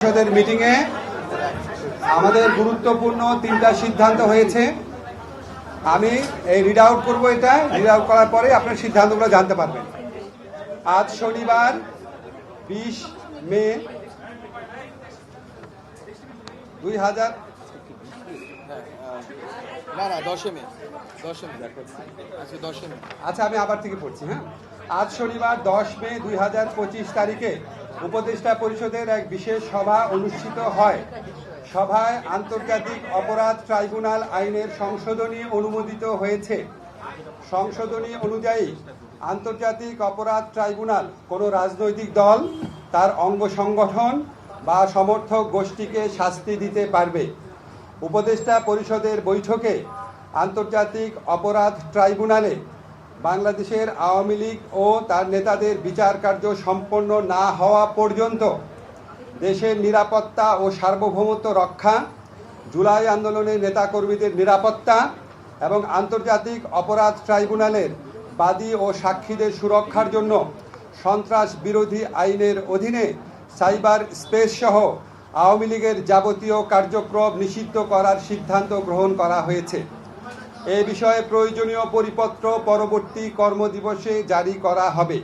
পরিষদের মিটিংয়ে আমাদের গুরুত্বপূর্ণ তিনটা সিদ্ধান্ত হয়েছে। আমি এই রিড আউট করবো। এটা রিড আউট করার পরে আপনার সিদ্ধান্তগুলো জানতে পারবেন। আজ শনিবার 20 মে 2000 আচ্ছা, আমি আবার থেকে পড়ছি। হ্যাঁ, আজ শনিবার 10 মে 2025 তারিখে উপদেষ্টা পরিষদের এক বিশেষ সভা অনুষ্ঠিত হয়। সভায় আন্তর্জাতিক অপরাধ ট্রাইব্যুনাল আইনের সংশোধনী অনুমোদিত হয়েছে। সংশোধনী অনুযায়ী আন্তর্জাতিক অপরাধ ট্রাইব্যুনাল কোনো রাজনৈতিক দল, তার অঙ্গ সংগঠন বা সমর্থক গোষ্ঠীকে শাস্তি দিতে পারবে। উপদেষ্টা পরিষদের বৈঠকে আন্তর্জাতিক অপরাধ ট্রাইব্যুনালে বাংলাদেশের আওয়ামী লীগ ও তার নেতাদের বিচার কার্য সম্পন্ন না হওয়া পর্যন্ত দেশের নিরাপত্তা ও সার্বভৌমত্ব রক্ষা, জুলাই আন্দোলনের নেতাকর্মীদের নিরাপত্তা এবং আন্তর্জাতিক অপরাধ ট্রাইব্যুনালের বাদী ও সাক্ষীদের সুরক্ষার জন্য সন্ত্রাস বিরোধী আইনের অধীনে সাইবার স্পেস সহ আওয়ামী লীগের যাবতীয় কার্যক্রম নিষিদ্ধ করার সিদ্ধান্ত গ্রহণ করা হয়েছে। এ বিষয়ে প্রয়োজনীয় পরিপত্র পরবর্তী কর্মদিবসে জারি করা হবে।